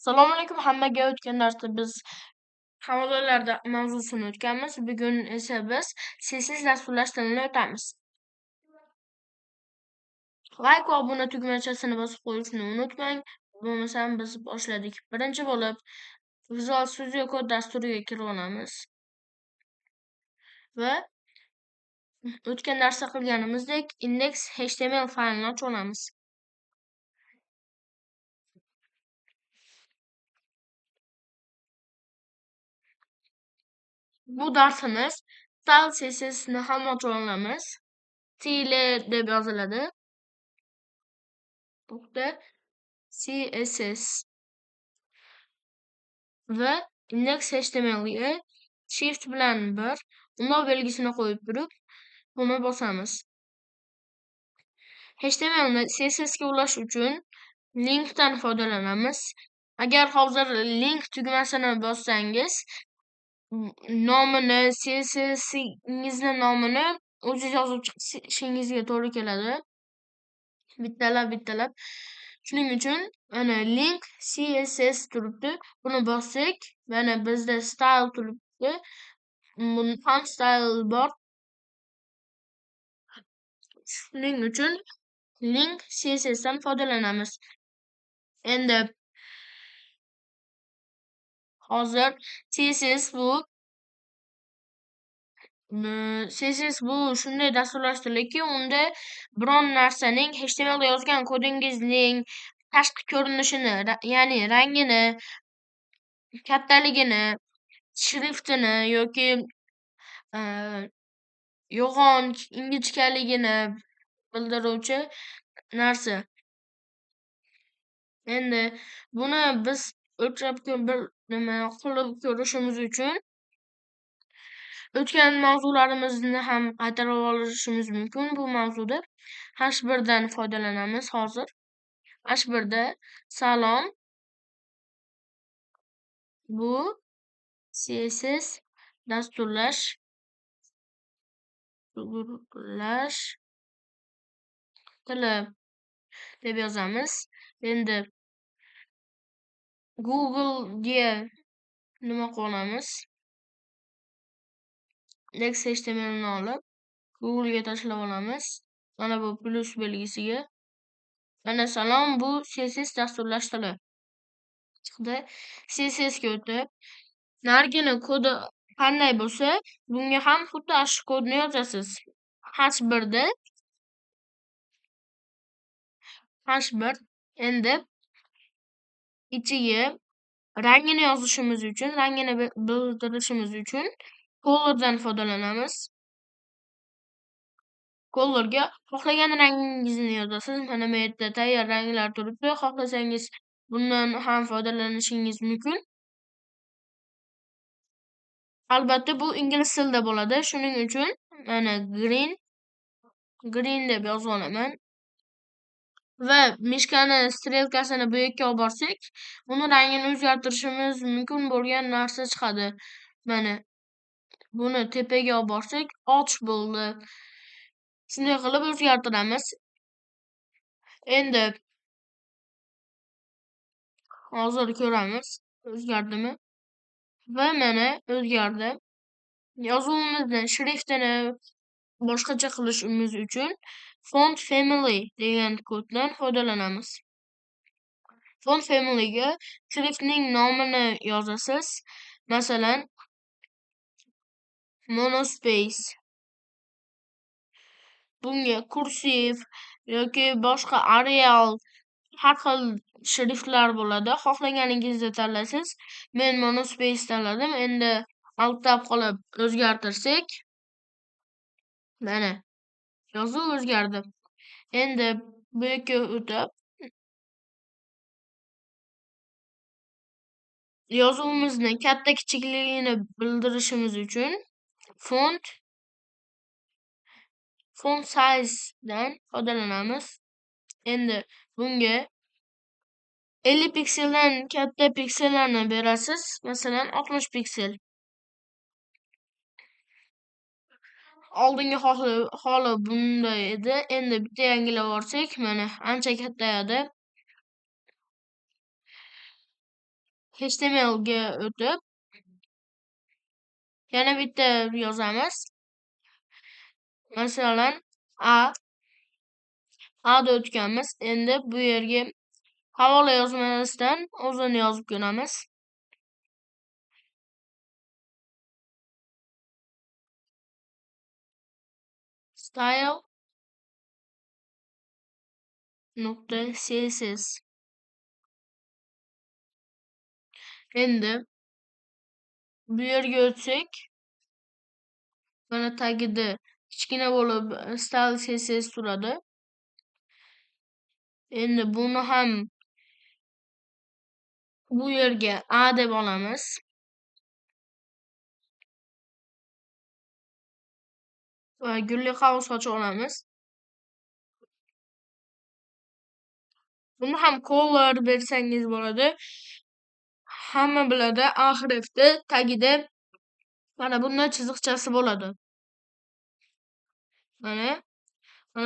Assalomu alaykum hammaga. O'tgan darsda biz havolarlarda mavzusini o'tganmiz. Bugun esa biz sessiz dasturlash tilini o'tamiz. Like va obuna tugmachasini bosib qo'yishni unutmang. Bo'lmasam biz boshladik. Birinchi bo'lib Visual Studio Code dasturiga kirib olamiz va o'tgan darsda qilganimizdek index.html faylini ochib olamiz. Bu darsimiz style CSS'ni ham ochib olamiz. Style deb yoziladi. Burada CSS va index.htmlga shift bilan 1 undov belgisini qo'yib turib, buni bosamiz. HTMLni CSSga ulash uchun linkdan foydalanamiz. Agar hozir link tugmasini bossangiz, nomini, CSSingizni nomini o'zingiz yozib chiqishingizga to'g'ri keladi. Bittalab. Shuning uchun mana link CSS turibdi. Buni bossak, mana bizda style turibdi. Bunda ham style bor. Shuning uchun link CSS dan foydalanamiz. Endi hozir CSS bu shunday dasturlashtirilganki, unda biron narsaning HTML da yozgan kodingizning tashqi ko'rinishini, ya'ni rangini, kattaligini, shriftini yoki yo'g'on ingichkaligini bildiruvchi narsa. Endi buni biz o'lchab nima qilib ko'rishimiz uchun o'tgan mavzularimizni ham qaytarib olishimiz mumkin. Bu mavzuda H1 dan foydalanamiz hozir. H1 da salom. Bu CSS dasturlash tili deb yozamiz. Endi Google'ga nima qilamiz? Index.htmlni olib Google'ga tashlab olamiz. Mana bu plus belgisiga. Mana salom, bu CSS dasturlash tili. Chiqdi. CSS ga o'tib, narigini kodi qanday bo'lsa, bunga ham xuddi shu kodni yozasiz. H1 endi ichiga rangini yozishimiz uchun, rangini bildirishimiz uchun colordan foydalanamiz. Colorga xohlagan rangingizni yozasiz. Mana bu yerda tayyor ranglar turibdi. Xohlasangiz bundan ham foydalanishingiz mumkin. Albatta bu ingliz tilida bo'ladi. Shuning uchun mana green deb yozib olaman. Va mishkani strelkasini bu yerga olib borsak, uni rangini o'zgartirishimiz mumkin bo'lgan narsa chiqadi. Mana buni tepaga olib borsak, och bo'ldi. Shunday qilib o'zgartiramiz. Endi hozir ko'ramiz, o'zgardimi? Va mana o'zgardi. Yozuvimizni shriftini boshqacha qilishimiz uchun font family degan koddan foydalanamiz. Font familyga shriftning nomini yozasiz. Masalan, monospace. Bunga kursiv yoki boshqa Arial har xil shriftlar bo'ladi. Xohlaganingizni tanlaysiz. Men monospace tanladim. Endi alt tab qilib o'zgartirsak, mana yozuv o'zgardi. Endi bu yerga o'tib yozuvimizni katta kichikligini bildirishimiz uchun font size dan foydalanamiz. Endi bunga 50 pikseldan katta piksellarni berasiz. Masalan, 60 piksel. Oldingi holi bunday edi. Endi bitta yangilab olsak, mana ancha kattayadi. HTMLga o'tib, yana bitta yozamiz. Masalan, A'da o'tganmiz. Endi bu yerga havola yozmasdan o'zini yozib ko'ramiz. style.css. Endi bu yerga o'tsak, mana tagida kichkina bo'lib style.css turadi. Endi buni ham bu yerga A deb olamiz. Va gulli qavs ochib olamiz. Buni ham color bersangiz bo'ladi. Hamma biladi, A harfi tagida mana bunday chiziqchasi bo'ladi. Mana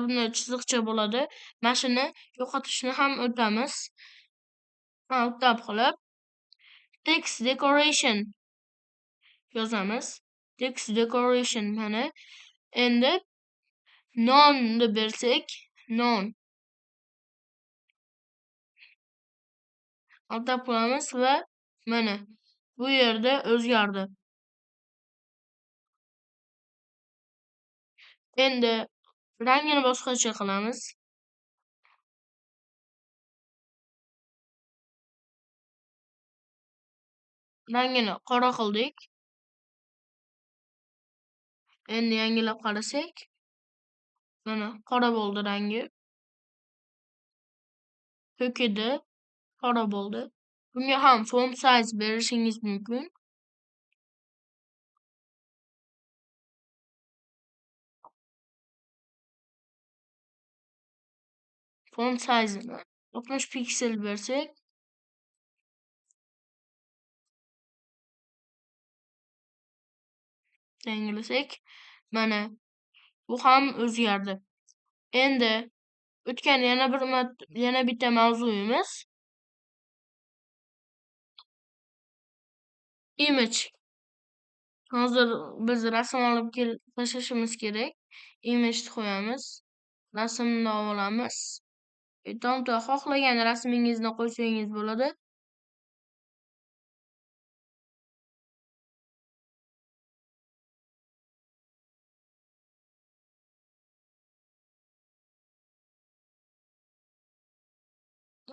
bunday chiziqcha bo'ladi. Mana shuni yo'qotishni ham o'tamiz. Tab qilib text decoration yozamiz. Text decoration mana. Endi none deb bersak, none. Tab qilamiz va mana bu yerda o'zgardi. Endi rangini boshqacha qilamiz. Rangini qora qildik. Endi yangilab qarasak, mana qora bo'ldi rangi. Ko'kida qora bo'ldi. Bunga ham font size berishingiz mumkin. Font size'ini 60 piksel bersak, yangilasak, mana bu ham o'zgardi. Endi o'tgan yana bitta mavzuyimiz image. Hozir biz rasm olib kelib tashlashimiz kerak. Image qo'yamiz. Rasmni olamiz. Tomda xohlagan rasmingizni qo'ysangiz bo'ladi.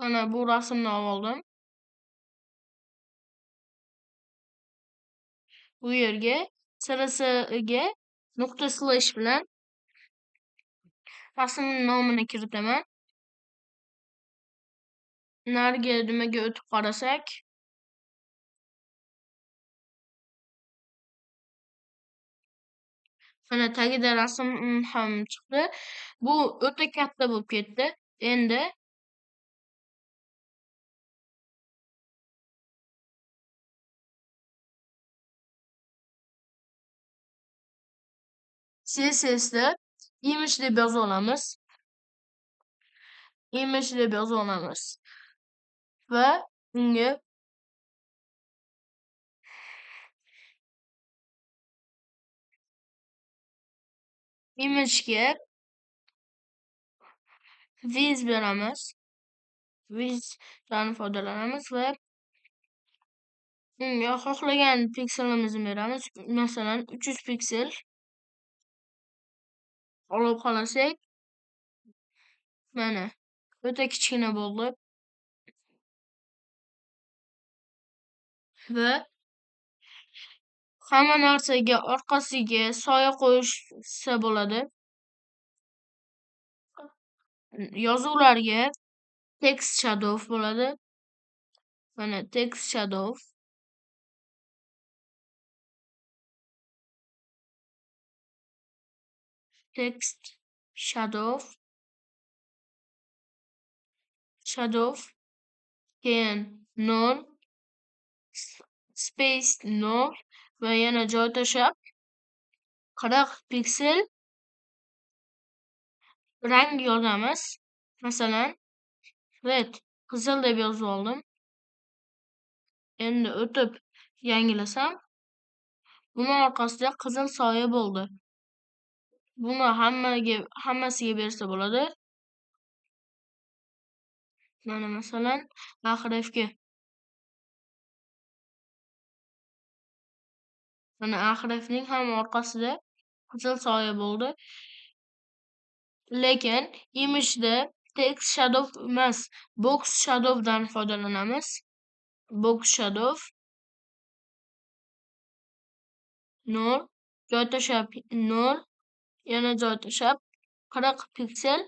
Mana bu rasmni oldim. Bu yerga sirasiga nuqta slash bilan rasmning nomini kiritaman. Narigi nimaga o'tib qarasak, mana tagida rasm ham chiqdi. Bu o'ta katta bo'lib ketdi. Endi CSS'da image deb yozib olamiz. Image deb yozib olamiz. Va unga image'ga width beramiz. Width'dan foydalanamiz va unga xohlagan pikselimizni beramiz. Masalan, 300 piksel olib qolasak, mana o'ta kichkina bo'ldi. Va hamma narsaga orqasiga soya qo'yishsa bo'ladi. Yozuvlarga text shadow bo'ladi. Mana text shadow. Text shadow. Keyin none space none va yana joy tashlab 40 piksel rang yozamiz. Masalan, red, qizil deb yozib oldim. Endi o'tib yangilasam, buni orqasida qizil soya bo'ldi. Buni hammasiga bersa bo'ladi. Mana masalan, ahrefga. Mana ahrefning ham orqasida qizil soya bo'ldi. Lekin imishda text shadow emas, box shadowdan foydalanamiz. Box shadow 0, joy tashlab 0, yana joy tashlab 40 piksel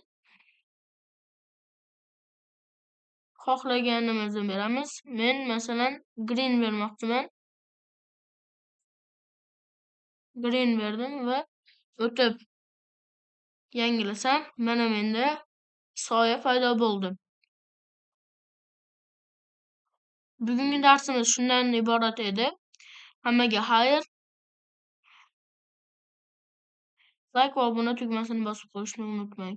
xohlaganimizni beramiz. Men masalan green bermoqchiman. Green berdim va o'tib yangilasam, mana menda soya paydo bo'ldi. Bugungi darsimiz shundan iborat edi. Hammaga xayr. Like va obuna tugmasini bosib qo'yishni unutmang.